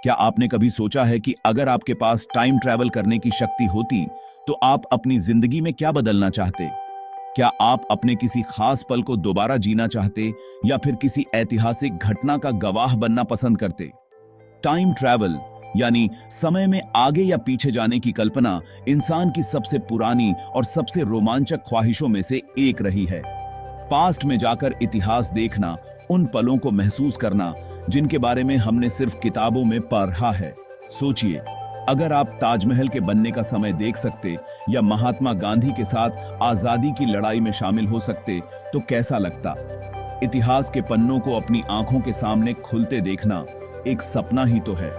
क्या आपने कभी सोचा है कि अगर आपके पास टाइम ट्रैवल करने की शक्ति होती तो आप अपनी जिंदगी में क्या बदलना चाहते? क्या आप अपने किसी खास पल को दोबारा जीना चाहते या फिर किसी ऐतिहासिक घटना का गवाह बनना पसंद करते? टाइम ट्रैवल यानी समय में आगे या पीछे जाने की कल्पना इंसान की सबसे पुरानी और सबसे रोमांचक ख्वाहिशों में से एक रही है। पास्ट में जाकर इतिहास देखना, उन पलों को महसूस करना जिनके बारे में हमने सिर्फ किताबों में पढ़ा है। सोचिए, अगर आप ताजमहल के बनने का समय देख सकते या महात्मा गांधी के साथ आजादी की लड़ाई में शामिल हो सकते तो कैसा लगता? इतिहास के पन्नों को अपनी आंखों के सामने खुलते देखना एक सपना ही तो है।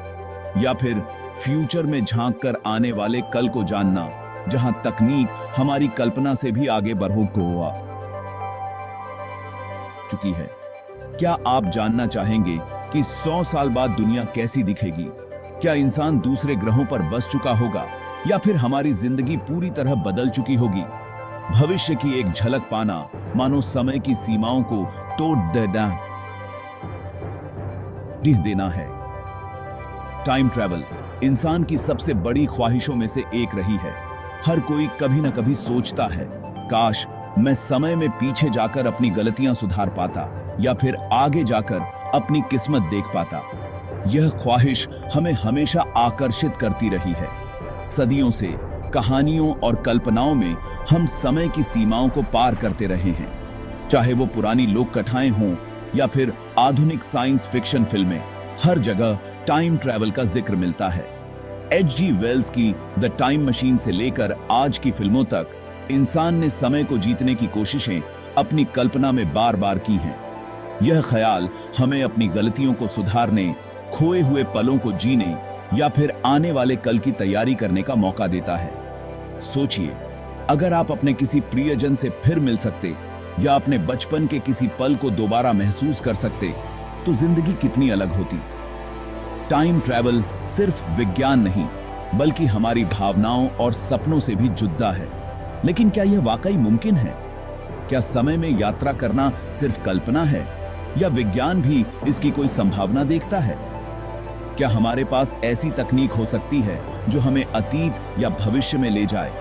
या फिर फ्यूचर में झांक कर आने वाले कल को जानना, जहां तकनीक हमारी कल्पना से भी आगे बढ़ हुआ चुकी है। क्या आप जानना चाहेंगे कि 100 साल बाद दुनिया कैसी दिखेगी? क्या इंसान दूसरे ग्रहों पर बस चुका होगा या फिर हमारी जिंदगी पूरी तरह बदल चुकी होगी? भविष्य की एक झलक पाना मानो समय की सीमाओं को तोड़ देना है। टाइम ट्रैवल इंसान की सबसे बड़ी ख्वाहिशों में से एक रही है। हर कोई कभी ना कभी सोचता है, काश मैं समय में पीछे जाकर अपनी गलतियां सुधार पाता या फिर आगे जाकर अपनी किस्मत देख पाता। यह ख्वाहिश हमें हमेशा आकर्षित करती रही है। सदियों से कहानियों और कल्पनाओं में हम समय की सीमाओं को पार करते रहे हैं। चाहे वो पुरानी लोक कथाएं हों या फिर आधुनिक साइंस फिक्शन फिल्में, हर जगह टाइम ट्रैवल का जिक्र मिलता है। H.G. वेल्स की द टाइम मशीन से लेकर आज की फिल्मों तक इंसान ने समय को जीतने की कोशिशें अपनी कल्पना में बार बार की हैं। यह ख्याल हमें अपनी गलतियों को सुधारने, खोए हुए पलों को जीने या फिर आने वाले कल की तैयारी करने का मौका देता है। सोचिए, अगर आप अपने किसी प्रियजन से फिर मिल सकते या अपने बचपन के किसी पल को दोबारा महसूस कर सकते तो जिंदगी कितनी अलग होती। टाइम ट्रैवल सिर्फ विज्ञान नहीं बल्कि हमारी भावनाओं और सपनों से भी जुड़ा है। लेकिन क्या यह वाकई मुमकिन है? क्या समय में यात्रा करना सिर्फ कल्पना है या विज्ञान भी इसकी कोई संभावना देखता है? क्या हमारे पास ऐसी तकनीक हो सकती है जो हमें अतीत या भविष्य में ले जाए?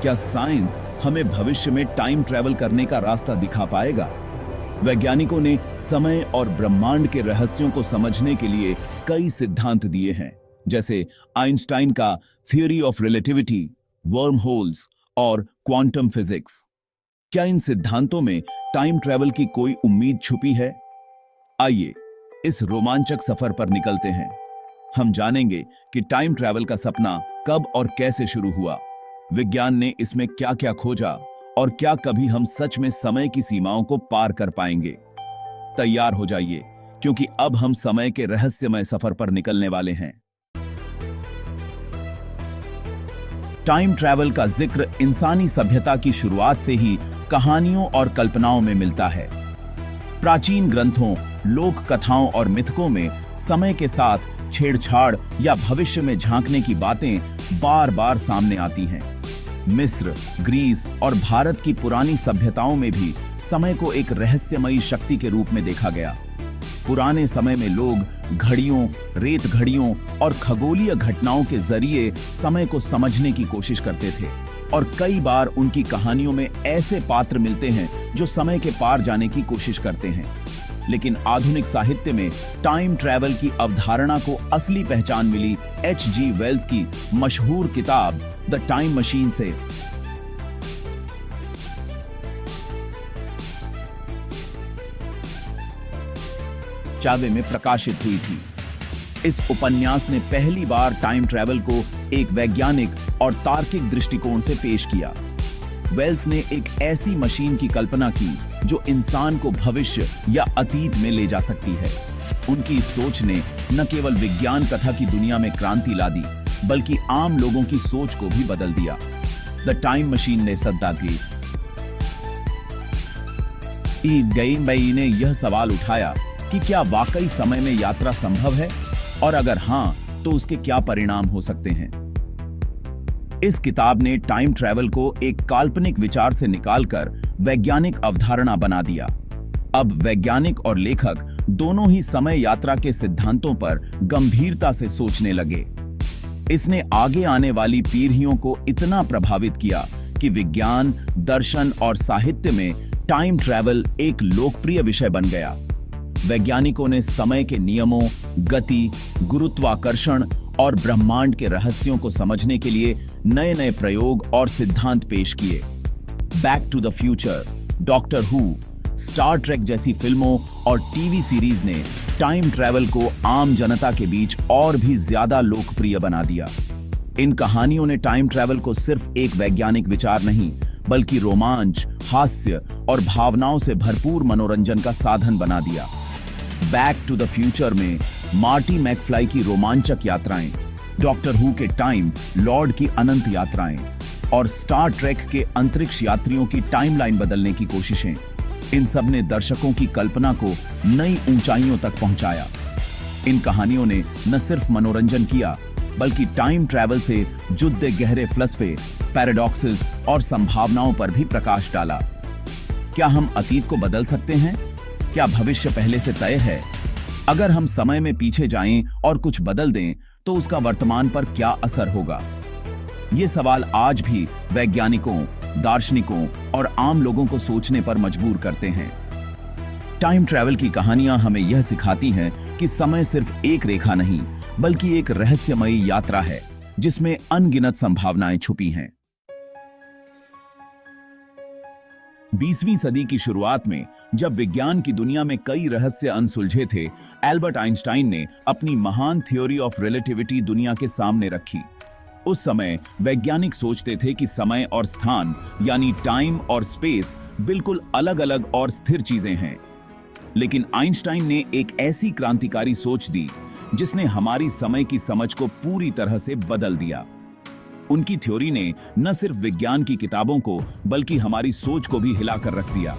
क्या साइंस हमें भविष्य में टाइम ट्रैवल करने का रास्ता दिखा पाएगा? वैज्ञानिकों ने समय और ब्रह्मांड के रहस्यों को समझने के लिए कई सिद्धांत दिए हैं, जैसे आइंस्टाइन का theory of relativity, worm holes और क्वांटम फिजिक्स। क्या इन सिद्धांतों में टाइम ट्रैवल की कोई उम्मीद छुपी है? आइए इस रोमांचक सफर पर निकलते हैं। हम जानेंगे कि टाइम ट्रैवल का सपना कब और कैसे शुरू हुआ, विज्ञान ने इसमें क्या क्या खोजा और क्या कभी हम सच में समय की सीमाओं को पार कर पाएंगे। तैयार हो जाइए, क्योंकि अब हम समय के रहस्यमय सफर पर निकलने वाले हैं। टाइम ट्रैवल का जिक्र इंसानी सभ्यता की शुरुआत से ही कहानियों और कल्पनाओं में मिलता है। प्राचीन ग्रंथों, लोक कथाओं और मिथकों में समय के साथ छेड़छाड़ या भविष्य में झांकने की बातें बार बार सामने आती हैं। मिस्र, ग्रीस और भारत की पुरानी सभ्यताओं में भी समय को एक रहस्यमयी शक्ति के रूप में देखा गया। पुराने समय में लोग घड़ियों, रेत घड़ियों और खगोलीय घटनाओं के जरिए समय को समझने की कोशिश करते थे, और कई बार उनकी कहानियों में ऐसे पात्र मिलते हैं जो समय के पार जाने की कोशिश करते हैं। लेकिन आधुनिक साहित्य में टाइम ट्रैवल की अवधारणा को असली पहचान मिली H.G. वेल्स की मशहूर किताब द टाइम मशीन से। चावे में प्रकाशित हुई थी। इस उपन्यास ने पहली बार टाइम ट्रैवल को एक वैज्ञानिक और तार्किक दृष्टिकोण से पेश किया। वेल्स ने एक ऐसी मशीन की कल्पना की जो इंसान को भविष्य या अतीत में ले जा सकती है। उनकी इस सोच ने न केवल विज्ञान कथा की दुनिया में क्रांति ला दी, बल्कि आम लोगों की सोच को भी बदल दिया। द टाइम मशीन ने सद्दा दी। गई ने यह सवाल उठाया कि क्या वाकई समय में यात्रा संभव है, और अगर हां, तो उसके क्या परिणाम हो सकते हैं। इस किताब ने टाइम ट्रैवल को एक काल्पनिक विचार से निकालकर वैज्ञानिक अवधारणा बना दिया। अब वैज्ञानिक और लेखक दोनों ही समय यात्रा के सिद्धांतों पर गंभीरता से सोचने लगे। इसने आगे आने वाली पीढ़ियों को इतना प्रभावित किया कि विज्ञान, दर्शन और साहित्य में टाइम ट्रैवल एक लोकप्रिय विषय बन गया। वैज्ञानिकों ने समय के नियमों, गति, गुरुत्वाकर्षण और ब्रह्मांड के रहस्यों को समझने के लिए नए नए प्रयोग और सिद्धांत पेश किए। Back to the Future, Doctor Who, Star Trek जैसी फिल्मों और टीवी सीरीज ने टाइम ट्रैवल को आम जनता के बीच और भी ज्यादा लोकप्रिय बना दिया। इन कहानियों ने टाइम ट्रैवल को सिर्फ एक वैज्ञानिक विचार नहीं, बल्कि रोमांच, हास्य और भावनाओं से भरपूर मनोरंजन का साधन बना दिया। बैक टू द फ्यूचर में मार्टी मैकफ्लाई की रोमांचक यात्राएं, डॉक्टर हू के टाइम लॉर्ड की अनंत यात्राएं और स्टार ट्रेक के अंतरिक्ष यात्रियों की टाइमलाइन बदलने की कोशिशें, इन सब ने दर्शकों की कल्पना को नई ऊंचाइयों तक पहुंचाया। इन कहानियों ने न सिर्फ मनोरंजन किया, बल्कि टाइम ट्रैवल से जुड़े गहरे फलसफे, पैराडॉक्सेस और संभावनाओं पर भी प्रकाश डाला। क्या हम अतीत को बदल सकते हैं? क्या भविष्य पहले से तय है? अगर हम समय में पीछे जाएं और कुछ बदल दें, तो उसका वर्तमान पर क्या असर होगा? ये सवाल आज भी वैज्ञानिकों, दार्शनिकों और आम लोगों को सोचने पर मजबूर करते हैं। टाइम ट्रैवल की कहानियां हमें यह सिखाती हैं कि समय सिर्फ एक रेखा नहीं, बल्कि एक रहस्यमयी यात्रा है, जिसमें अनगिनत संभावनाएं छुपी हैं। 20वीं सदी की शुरुआत में जब विज्ञान की दुनिया में कई रहस्य अनसुलझे थे, एल्बर्ट आइंस्टाइन ने अपनी महान थ्योरी ऑफ रिलेटिविटी दुनिया के सामने रखी। उस समय वैज्ञानिक सोचते थे कि समय और स्थान, यानी टाइम और स्पेस, बिल्कुल अलग अलग और स्थिर चीजें हैं। लेकिन आइंस्टाइन ने एक ऐसी क्रांतिकारी सोच दी जिसने हमारी समय की समझ को पूरी तरह से बदल दिया। उनकी थ्योरी ने न सिर्फ विज्ञान की किताबों को, बल्कि हमारी सोच को भी हिलाकर रख दिया।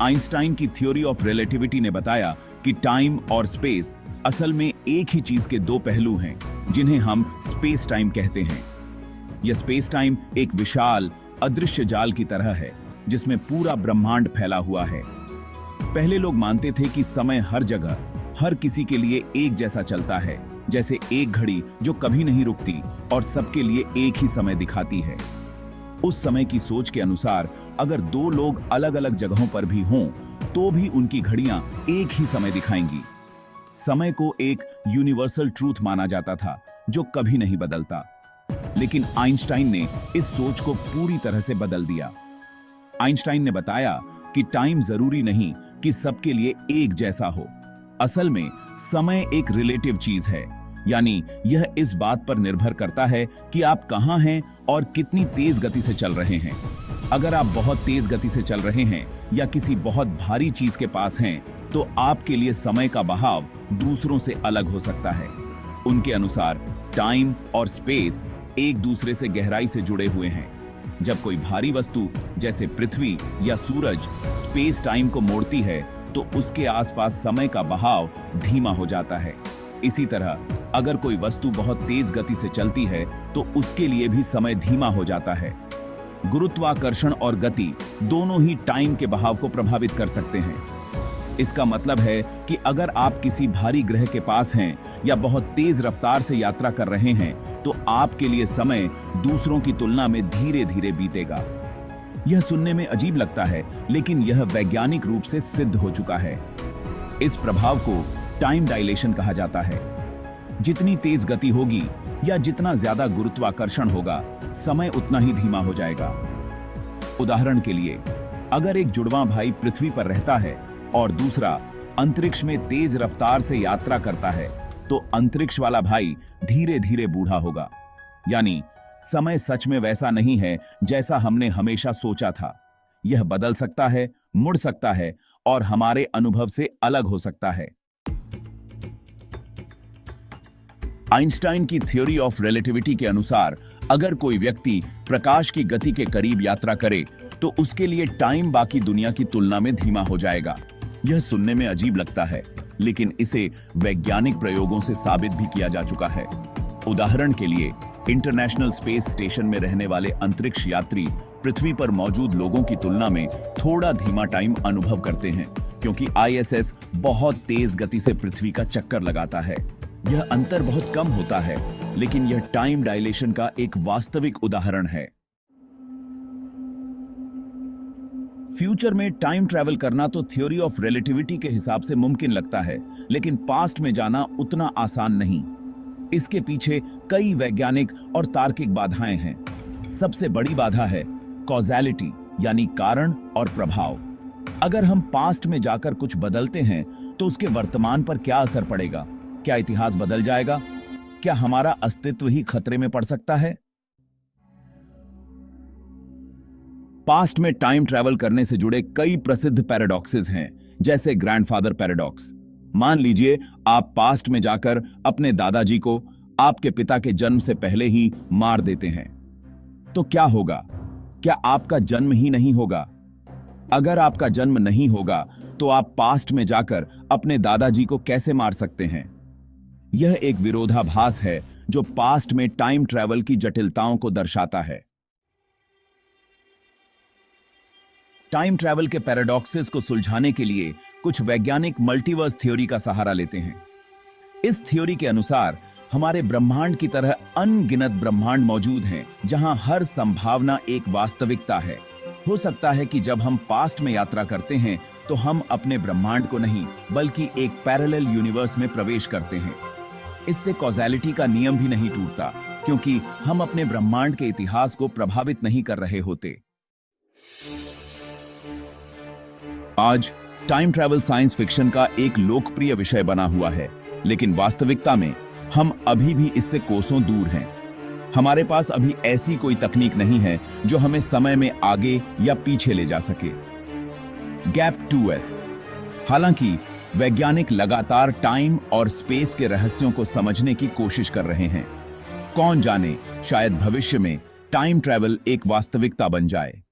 आइंस्टाइन की थ्योरी ऑफ रिलेटिविटी ने बताया कि टाइम और स्पेस असल में एक ही चीज के दो पहलू हैं, जिन्हें हम स्पेस टाइम कहते हैं। यह स्पेस टाइम एक विशाल अदृश्य जाल की तरह है, जिसमें पूरा ब्रह्मांड फैला हुआ है। पहले लोग मानते थे कि समय हर जगह, हर किसी के लिए एक जैसा चलता है, जैसे एक घड़ी जो कभी नहीं रुकती और सबके लिए एक ही समय दिखाती है। उस समय की सोच के अनुसार अगर दो लोग अलग अलग जगहों पर भी हों, तो भी उनकी घड़ियां एक ही समय दिखाएंगी। समय को एक यूनिवर्सल ट्रूथ माना जाता था, जो कभी नहीं बदलता। लेकिन आइंस्टाइन ने इस सोच को पूरी तरह से बदल दिया। आइंस्टाइन ने बताया कि टाइम जरूरी नहीं कि सबके लिए एक जैसा हो। असल में समय एक रिलेटिव चीज है, यानी यह इस बात पर निर्भर करता है कि आप कहां हैं और कितनी तेज गति से चल रहे हैं। अगर आप बहुत तेज गति से चल रहे हैं या किसी बहुत भारी चीज के पास हैं, तो आपके लिए समय का बहाव दूसरों से अलग हो सकता है। उनके अनुसार टाइम और स्पेस एक दूसरे से गहराई से जुड़े हुए हैं। जब कोई भारी वस्तु जैसे पृथ्वी या सूरज स्पेस टाइम को मोड़ती है, तो उसके आसपास समय का बहाव धीमा हो जाता है। इसी तरह अगर कोई वस्तु बहुत तेज गति से चलती है, तो उसके लिए भी समय धीमा हो जाता है। गुरुत्वाकर्षण और गति दोनों ही टाइम के बहाव को प्रभावित कर सकते हैं। इसका मतलब है कि अगर आप किसी भारी ग्रह के पास हैं या बहुत तेज रफ्तार से यात्रा कर रहे हैं, तो आपके लिए समय दूसरों की तुलना में धीरे धीरे बीतेगा। यह सुनने में अजीब लगता है, लेकिन यह वैज्ञानिक रूप से सिद्ध हो चुका है। इस प्रभाव को टाइम डायलेशन कहा जाता है। जितनी तेज गति होगी या जितना ज्यादा गुरुत्वाकर्षण होगा, समय उतना ही धीमा हो जाएगा। उदाहरण के लिए, अगर एक जुड़वां भाई पृथ्वी पर रहता है और दूसरा अंतरिक्ष में तेज रफ्तार से यात्रा करता है, तो अंतरिक्ष वाला भाई धीरे धीरे बूढ़ा होगा। यानी समय सच में वैसा नहीं है जैसा हमने हमेशा सोचा था। यह बदल सकता है, मुड़ सकता है और हमारे अनुभव से अलग हो सकता है। आइंस्टाइन की थ्योरी ऑफ रिलेटिविटी के अनुसार अगर कोई व्यक्ति प्रकाश की गति के करीब यात्रा करे, तो उसके लिए टाइम बाकी दुनिया की तुलना में धीमा हो जाएगा। यह सुनने में अजीब लगता है, लेकिन इसे वैज्ञानिक प्रयोगों से साबित भी किया जा चुका है। उदाहरण के लिए, इंटरनेशनल स्पेस स्टेशन में रहने वाले अंतरिक्ष यात्री पृथ्वी पर मौजूद लोगों की तुलना में थोड़ा धीमा टाइम अनुभव करते हैं, क्योंकि आईएसएस बहुत तेज गति से पृथ्वी का चक्कर लगाता है। यह अंतर बहुत कम होता है, लेकिन यह टाइम डायलेशन का एक वास्तविक उदाहरण है। फ्यूचर में टाइम ट्रैवल करना तो थ्योरी ऑफ रिलेटिविटी के हिसाब से मुमकिन लगता है, लेकिन पास्ट में जाना उतना आसान नहीं। इसके पीछे कई वैज्ञानिक और तार्किक बाधाएं हैं। सबसे बड़ी बाधा है कॉज़ैलिटी, यानी कारण और प्रभाव। अगर हम पास्ट में जाकर कुछ बदलते हैं तो उसके वर्तमान पर क्या असर पड़ेगा? क्या इतिहास बदल जाएगा? क्या हमारा अस्तित्व ही खतरे में पड़ सकता है? पास्ट में टाइम ट्रैवल करने से जुड़े कई प्रसिद्ध पैराडॉक्सेस हैं, जैसे ग्रैंडफादर पैराडॉक्स। मान लीजिए आप पास्ट में जाकर अपने दादाजी को आपके पिता के जन्म से पहले ही मार देते हैं, तो क्या होगा? क्या आपका जन्म ही नहीं होगा? अगर आपका जन्म नहीं होगा तो आप पास्ट में जाकर अपने दादाजी को कैसे मार सकते हैं? यह एक विरोधाभास है जो पास्ट में टाइम ट्रैवल की जटिलताओं को दर्शाता है। टाइम ट्रैवल के पैराडॉक्सेस को सुलझाने के लिए कुछ वैज्ञानिक मल्टीवर्स थ्योरी का सहारा लेते हैं। इस थ्योरी के अनुसार हमारे ब्रह्मांड की तरह अनगिनत ब्रह्मांड मौजूद हैं, जहां हर संभावना एक वास्तविकता है। हो सकता है कि जब हम पास्ट में यात्रा करते हैं तो हम अपने ब्रह्मांड को नहीं, बल्कि एक पैरेलल यूनिवर्स में प्रवेश करते हैं। इससे कॉज़ैलिटी का नियम भी नहीं टूटता, क्योंकि हम अपने ब्रह्मांड के इतिहास को प्रभावित नहीं कर रहे होते। आज टाइम ट्रैवल साइंस फिक्शन का एक लोकप्रिय विषय बना हुआ है, लेकिन वास्तविकता में हम अभी भी इससे कोसों दूर हैं। हमारे पास अभी ऐसी कोई तकनीक नहीं है जो हमें समय में आगे या पीछे ले जा सके। Gap 2S। हालांकि वैज्ञानिक लगातार टाइम और स्पेस के रहस्यों को समझने की कोशिश कर रहे हैं। कौन जाने, शायद भविष्य में टाइम ट्रैवल एक वास्तविकता बन जाए।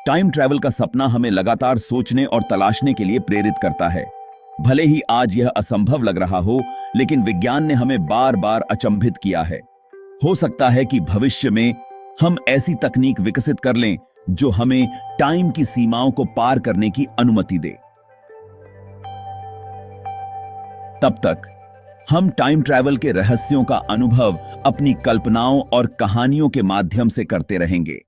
टाइम ट्रैवल का सपना हमें लगातार सोचने और तलाशने के लिए प्रेरित करता है। भले ही आज यह असंभव लग रहा हो, लेकिन विज्ञान ने हमें बार बार अचंभित किया है। हो सकता है कि भविष्य में हम ऐसी तकनीक विकसित कर लें जो हमें टाइम की सीमाओं को पार करने की अनुमति दे। तब तक हम टाइम ट्रैवल के रहस्यों का अनुभव अपनी कल्पनाओं और कहानियों के माध्यम से करते रहेंगे।